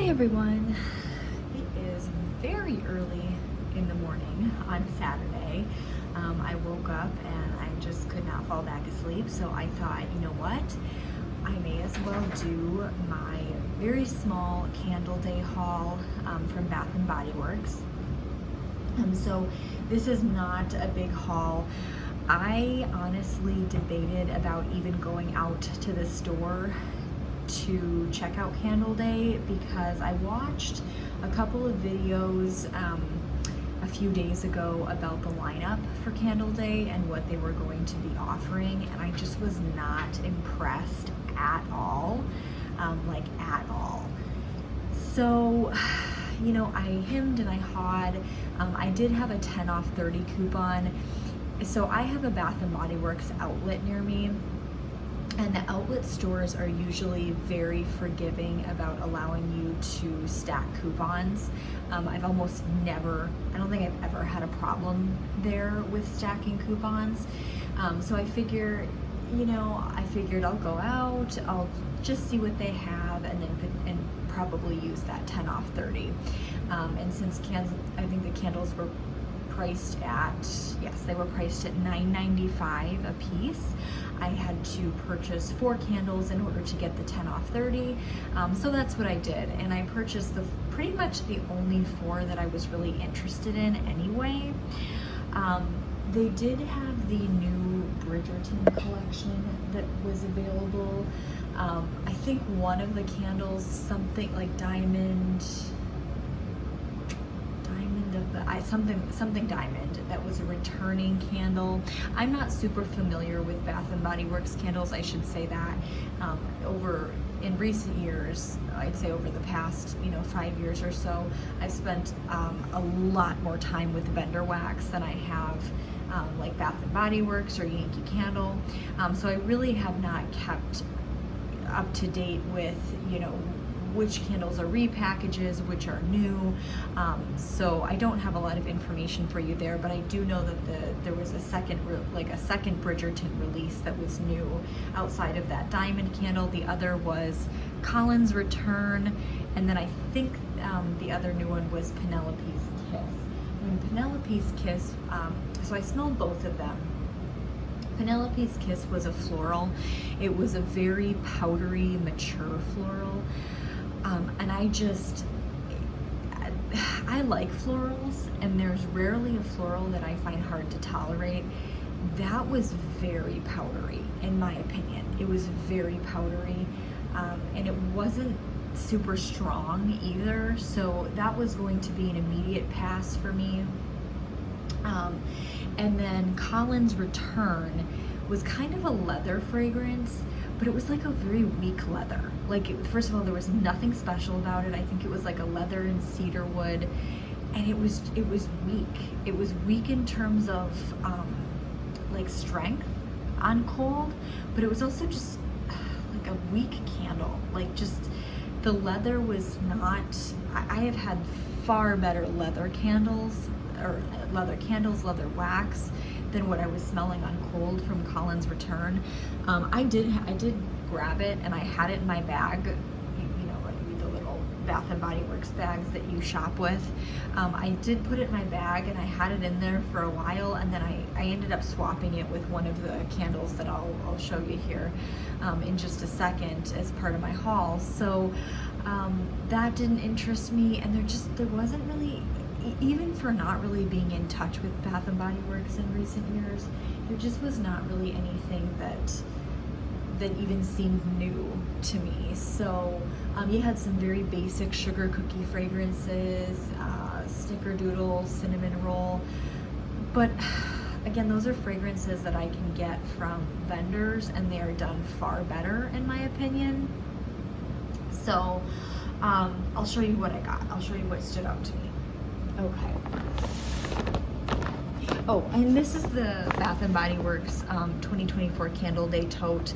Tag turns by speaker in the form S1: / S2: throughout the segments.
S1: Everyone. It is very early in the morning on Saturday. I woke up and I just could not fall back asleep, so I thought, you know what? I may as well do my very small candle day haul from Bath and Body Works. So this is not a big haul. I honestly debated about even going out to the store to check out Candle Day because I watched a couple of videos a few days ago about the lineup for Candle Day and what they were going to be offering, and I just was not impressed at all, like at all. So, you know, I hemmed and I hawed. I did have a 10 off 30 coupon. So I have a Bath and Body Works outlet near me. And the outlet stores are usually very forgiving about allowing you to stack coupons. I've almost never, I don't think I've ever had a problem there with stacking coupons. So I figured I'll go out, I'll just see what they have, and then probably use that 10 off 30. And since I think the candles were priced at, yes, they were priced at $9.95 a piece. I had to purchase 4 candles in order to get the 10 off 30. So that's what I did. And I purchased pretty much the only 4 that I was really interested in anyway. They did have the new Bridgerton collection that was available. I think one of the candles, something like something diamond, that was a returning candle. I'm not super familiar with Bath and Body Works candles, I should say that. In recent years, I'd say over the past 5 years or so, I've spent a lot more time with vendor wax than I have like Bath and Body Works or Yankee Candle. So I really have not kept up to date with which candles are repackages, which are new. So I don't have a lot of information for you there, but I do know that there was a second Bridgerton release that was new outside of that diamond candle. The other was Collins Return, and then I think the other new one was Penelope's Kiss. And Penelope's Kiss, so I smelled both of them. Penelope's Kiss was a floral. It was a very powdery, mature floral. And I like florals, and there's rarely a floral that I find hard to tolerate. That was very powdery, in my opinion. It was very powdery, and it wasn't super strong either, so that was going to be an immediate pass for me. And then Collins Return was kind of a leather fragrance, but it was like a very weak leather. First of all, there was nothing special about it. I think it was like a leather and cedar wood, and it was weak. It was weak in terms of like strength on cold, but it was also just like a weak candle. Like, just the leather was not, I have had far better leather candles, leather wax, than what I was smelling on cold from Collins Return. I did grab it, and I had it in my bag, the little Bath and Body Works bags that you shop with. I did put it in my bag, and I had it in there for a while, and then I ended up swapping it with one of the candles that I'll show you here in just a second as part of my haul. So that didn't interest me, and there wasn't really, even for not really being in touch with Bath and Body Works in recent years, there just was not really anything that even seemed new to me. So you had some very basic sugar cookie fragrances, snickerdoodle, cinnamon roll, but again, those are fragrances that I can get from vendors, and they are done far better, in my opinion. So I'll show you what I got. I'll show you what stood out to me. Okay. Oh, and this is the Bath and Body Works 2024 Candle Day tote.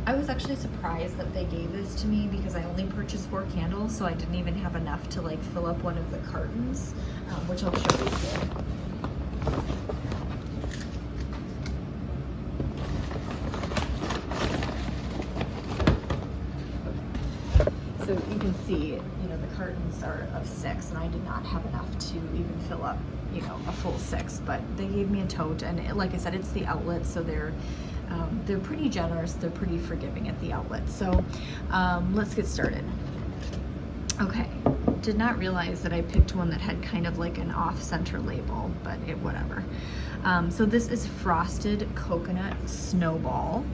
S1: I was actually surprised that they gave this to me because I only purchased 4 candles, so I didn't even have enough to like fill up one of the cartons, which I'll show you here. So you can see, you know, the cartons are of 6, and I did not have enough to even fill up, you know, a full 6, but they gave me a tote, and like I said, it's the outlet, so they're pretty generous, they're pretty forgiving at the outlet. So let's get started. Okay, did not realize that I picked one that had kind of like an off-center label, but whatever. So this is Frosted Coconut Snowball.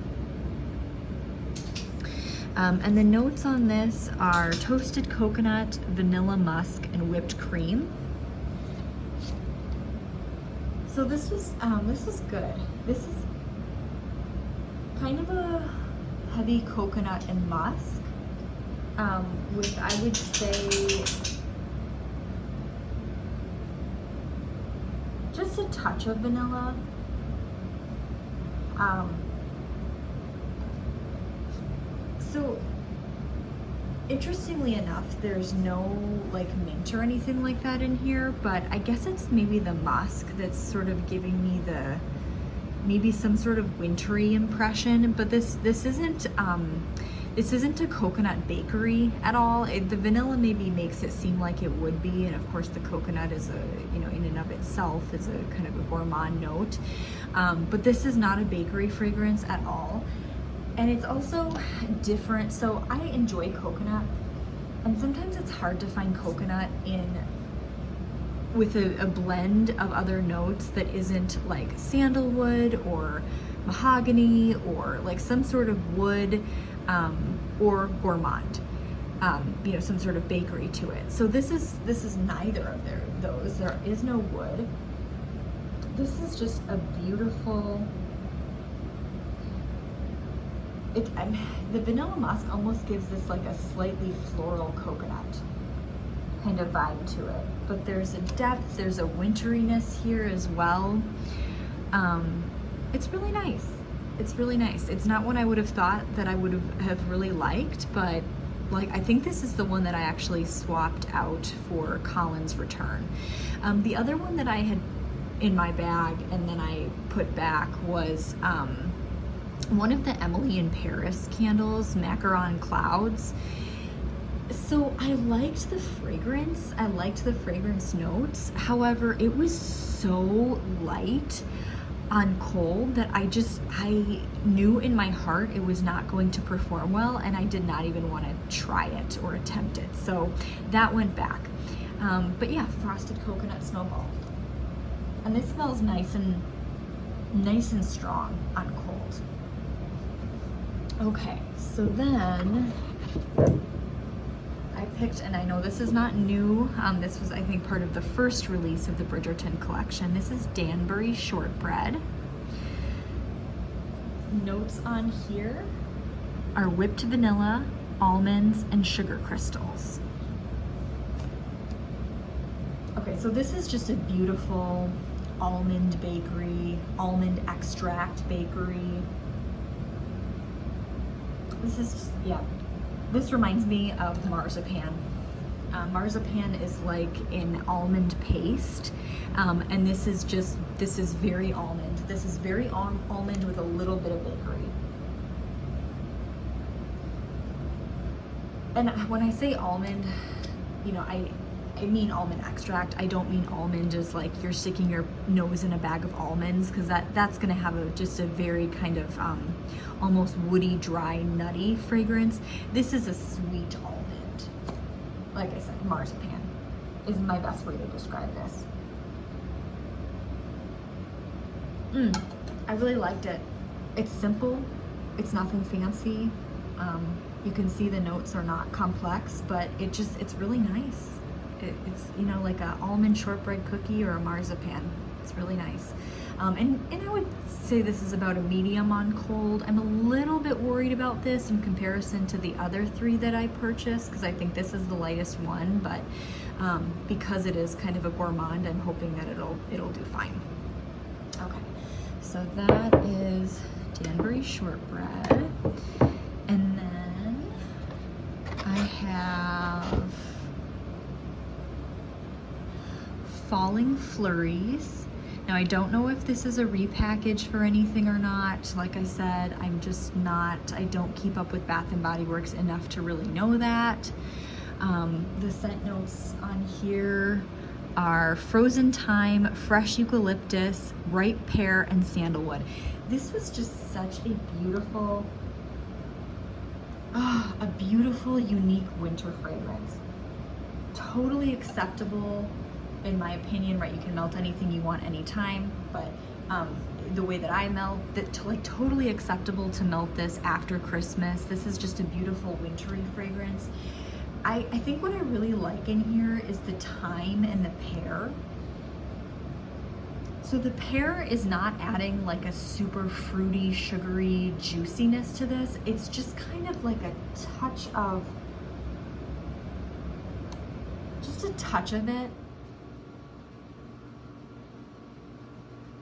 S1: And the notes on this are toasted coconut, vanilla musk, and whipped cream. So this is good. This is kind of a heavy coconut and musk, with, I would say, just a touch of vanilla. So interestingly enough, there's no like mint or anything like that in here, but I guess it's maybe the musk that's sort of giving me the, maybe some sort of wintry impression. But this isn't a coconut bakery at all. The vanilla maybe makes it seem like it would be, and of course the coconut is a, you know, in and of itself is a kind of a gourmand note. But this is not a bakery fragrance at all. And it's also different. So I enjoy coconut, and sometimes it's hard to find coconut with a blend of other notes that isn't like sandalwood or mahogany or like some sort of wood, or gourmand, you know, some sort of bakery to it. So this is neither of those. There is no wood. This is just a beautiful. The vanilla musk almost gives this like a slightly floral coconut kind of vibe to it, but there's a depth, there's a winteriness here as well. It's really nice. It's really nice. It's not one I would have thought that I would have really liked, but like I think this is the one that I actually swapped out for Colin's return. The other one that I had in my bag and then I put back was one of the Emily in Paris candles, Macaron Clouds. So I liked the fragrance, I liked the fragrance notes. However, it was so light on cold that I knew in my heart it was not going to perform well, and I did not even want to try it or attempt it. So that went back. But yeah, Frosted Coconut Snowball. And this smells nice and strong on cold. Okay, so then I picked, and I know this is not new, this was I think part of the first release of the Bridgerton collection. This is Danbury Shortbread. Notes on here are whipped vanilla, almonds, and sugar crystals. Okay, so this is just a beautiful almond bakery, almond extract bakery. This is just, yeah, this reminds me of marzipan. Marzipan is like an almond paste, and this is very almond. This is very almond with a little bit of bakery. And when I say almond, you know, I mean almond extract. I don't mean almond as like you're sticking your nose in a bag of almonds, because that's gonna have just a very kind of almost woody, dry, nutty fragrance. This is a sweet almond. Like I said, marzipan is my best way to describe this. I really liked it. It's simple, it's nothing fancy. You can see the notes are not complex, but it's really nice. It's, you know, like a almond shortbread cookie or a marzipan. It's really nice. And I would say this is about a medium on cold. I'm a little bit worried about this in comparison to the other 3 that I purchased, because I think this is the lightest one, but because it is kind of a gourmand, I'm hoping that it'll do fine. Okay, so that is Danbury Shortbread. And then I have Falling Flurries. Now, I don't know if this is a repackage for anything or not. Like I said, I'm just not, I don't keep up with Bath & Body Works enough to really know that. The scent notes on here are frozen thyme, fresh eucalyptus, ripe pear, and sandalwood. This was just such a beautiful, unique winter fragrance. Totally acceptable, in my opinion, right? You can melt anything you want anytime, but the way that I melt, totally acceptable to melt this after Christmas. This is just a beautiful wintry fragrance. I think what I really like in here is the thyme and the pear. So the pear is not adding like a super fruity, sugary juiciness to this. It's just kind of like a touch of, just a touch of it.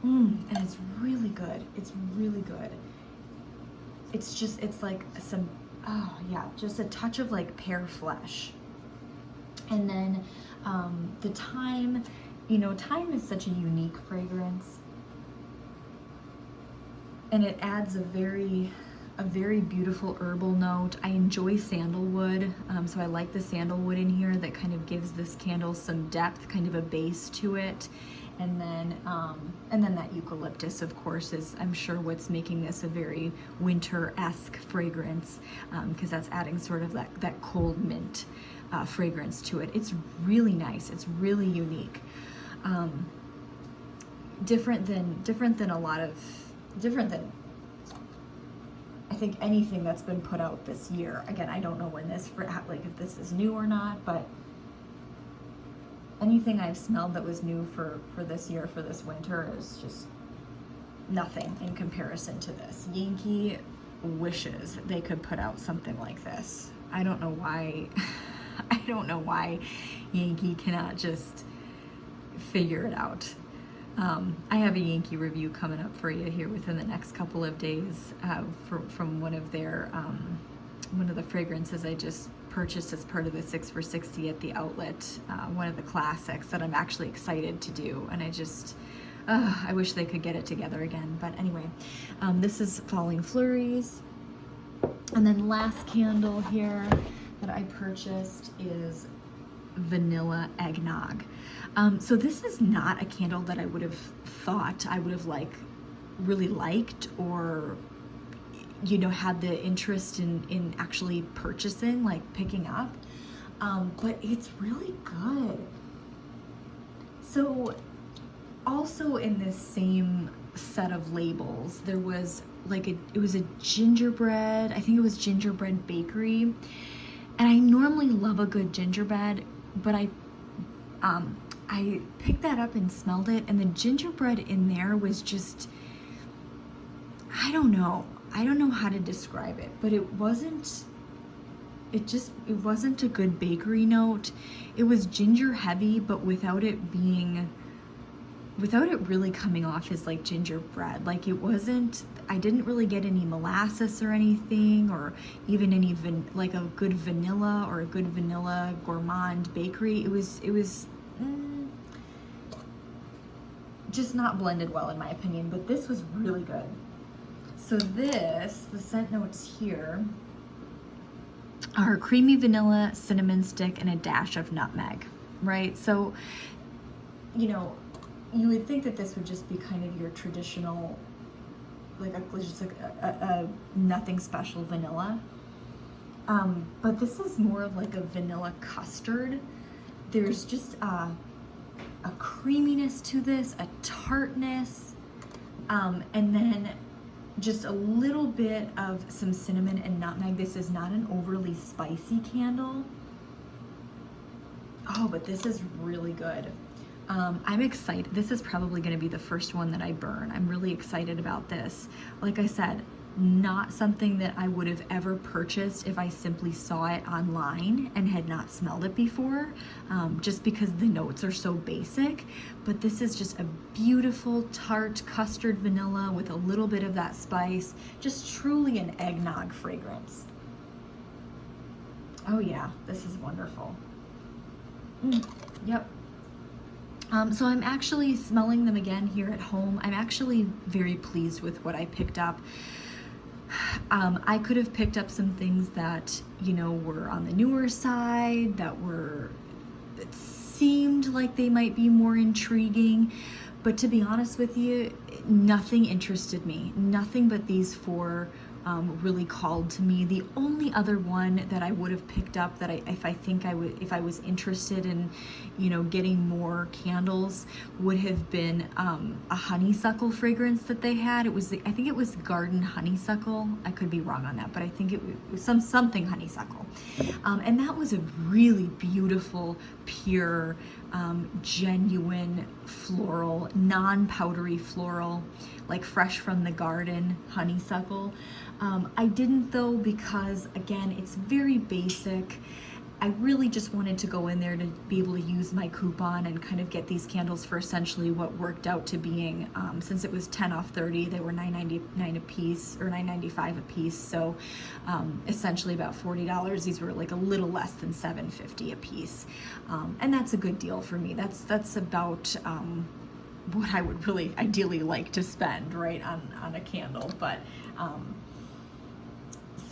S1: And it's really good. It's really good. It's just, it's like some, oh yeah, just a touch of like pear flesh. And then the thyme, you know, thyme is such a unique fragrance. And it adds a very beautiful herbal note. I enjoy sandalwood, so I like the sandalwood in here that kind of gives this candle some depth, kind of a base to it. And then that eucalyptus, of course, is, I'm sure, what's making this a very winter-esque fragrance, because that's adding sort of that cold mint fragrance to it. It's really nice. It's really unique. Different than I think anything that's been put out this year. Again, I don't know when this, like if this is new or not, but anything I've smelled that was new for this year, for this winter, is just nothing in comparison to this. Yankee wishes they could put out something like this. I don't know why, I don't know why Yankee cannot just figure it out. I have a Yankee review coming up for you here within the next couple of days from one of their, one of the fragrances I just purchased as part of the 6 for $60 at the outlet, one of the classics that I'm actually excited to do, and I wish they could get it together again. But anyway, this is Falling Flurries. And then last candle here that I purchased is Vanilla Eggnog. So this is not a candle that I would have thought I would have really liked, or you know, had the interest in actually purchasing, like picking up, but it's really good. So also in this same set of labels, there was like it was a gingerbread, I think it was Gingerbread Bakery, and I normally love a good gingerbread, but I picked that up and smelled it, and the gingerbread in there was just, I don't know how to describe it, but it wasn't a good bakery note. It was ginger heavy, but without it really coming off as like gingerbread. Like it wasn't, I didn't really get any molasses or anything, or even any like a good vanilla or a good vanilla gourmand bakery. It was just not blended well in my opinion, but this was really good. So this, the scent notes here are creamy vanilla, cinnamon stick, and a dash of nutmeg, right? So, you know, you would think that this would just be kind of your traditional, like a nothing special vanilla. But this is more of like a vanilla custard. There's just a creaminess to this, a tartness, and then just a little bit of some cinnamon and nutmeg. This is not an overly spicy candle. Oh, but this is really good. I'm excited. This is probably going to be the first one that I burn. I'm really excited about this. Like I said, not something that I would have ever purchased if I simply saw it online and had not smelled it before, just because the notes are so basic. But this is just a beautiful tart custard vanilla with a little bit of that spice. Just truly an eggnog fragrance. Oh yeah, this is wonderful. Yep. So I'm actually smelling them again here at home. I'm actually very pleased with what I picked up. I could have picked up some things that, you know, were on the newer side, that seemed like they might be more intriguing, but to be honest with you, nothing interested me. Nothing but these four really called to me. The only other one that I would have picked up that if I was interested in, you know, getting more candles, would have been a honeysuckle fragrance that they had. I think it was garden honeysuckle. I could be wrong on that, but I think it was something honeysuckle. And that was a really beautiful, pure, genuine floral, non-powdery floral, like fresh from the garden honeysuckle. I didn't though, because again, it's very basic. I really just wanted to go in there to be able to use my coupon and kind of get these candles for essentially what worked out to being, since it was 10 off 30, they were $9.99 a piece, or $9.95 a piece. So essentially about $40. These were like a little less than $7.50 a piece. And that's a good deal for me. That's about what I would really ideally like to spend, right, on a candle. But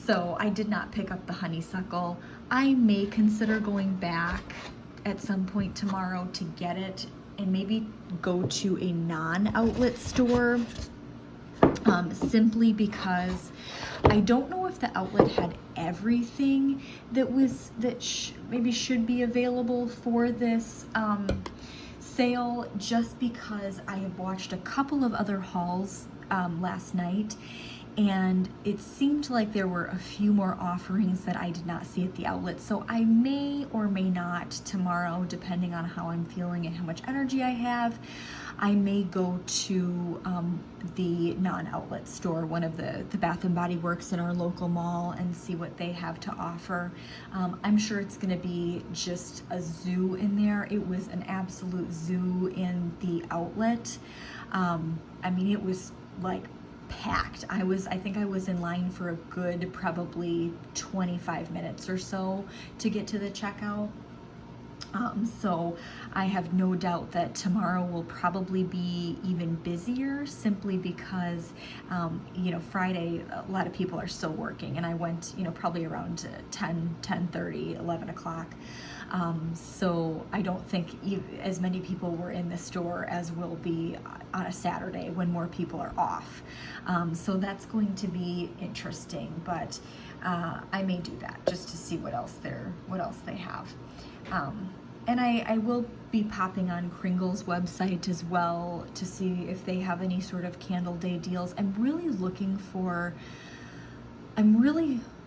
S1: so I did not pick up the honeysuckle. I may consider going back at some point tomorrow to get it and maybe go to a non-outlet store, simply because I don't know if the outlet had everything that maybe should be available for this sale, just because I have watched a couple of other hauls last night, and it seemed like there were a few more offerings that I did not see at the outlet. So I may or may not tomorrow, depending on how I'm feeling and how much energy I have, I may go to the non-outlet store, one of the Bath & Body Works in our local mall, and see what they have to offer. I'm sure it's gonna be just a zoo in there. It was an absolute zoo in the outlet. I mean, it was like packed. I think I was in line for a good probably 25 minutes or so to get to the checkout. So I have no doubt that tomorrow will probably be even busier, simply because, you know, Friday, a lot of people are still working, and I went, you know, probably around 10:30, 11 o'clock. So I don't think as many people were in the store as will be on a Saturday when more people are off. So that's going to be interesting, but I may do that just to see what else they have. And I will be popping on Kringle's website as well to see if they have any sort of Candle Day deals. I'm really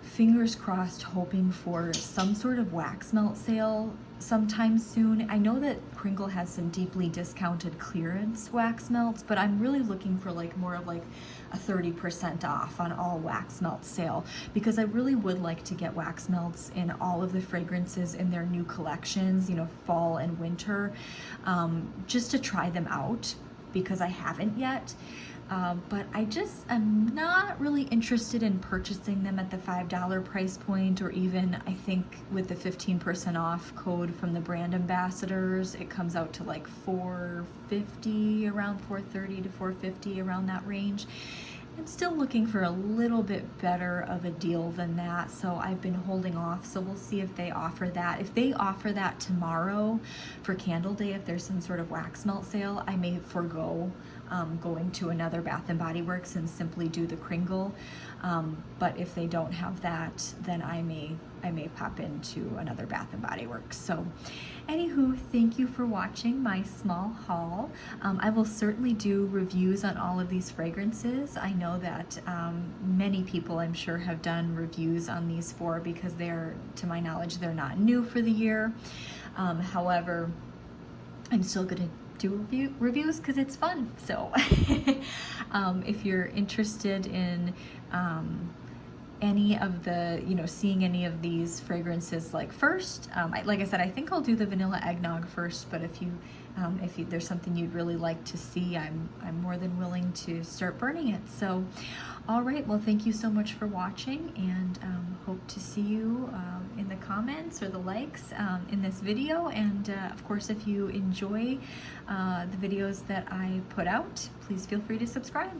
S1: fingers crossed hoping for some sort of wax melt sale sometime soon. I know that Kringle has some deeply discounted clearance wax melts, but I'm really looking for like more of like a 30% off on all wax melt sale, because I really would like to get wax melts in all of the fragrances in their new collections, you know, fall and winter, just to try them out, because I haven't yet. But I just am not really interested in purchasing them at the $5 price point, or even I think with the 15% off code from the brand ambassadors, it comes out to like $4.50, around $4.30 to $4.50, around that range. I'm still looking for a little bit better of a deal than that, so I've been holding off. So we'll see if they offer that. If they offer that tomorrow for Candle Day, if there's some sort of wax melt sale, I may forego going to another Bath & Body Works and simply do the Kringle. But if they don't have that, then I may pop into another Bath & Body Works. So anywho, thank you for watching my small haul. I will certainly do reviews on all of these fragrances. I know that many people, I'm sure, have done reviews on these four, because they're, to my knowledge, they're not new for the year. However, I'm still gonna do reviews because it's fun. So if you're interested in any of the, seeing any of these fragrances like first. Like I said, I think I'll do the vanilla eggnog first, but if there's something you'd really like to see, I'm more than willing to start burning it. So, all right, well, thank you so much for watching, and hope to see you in the comments or the likes in this video. And of course, if you enjoy the videos that I put out, please feel free to subscribe.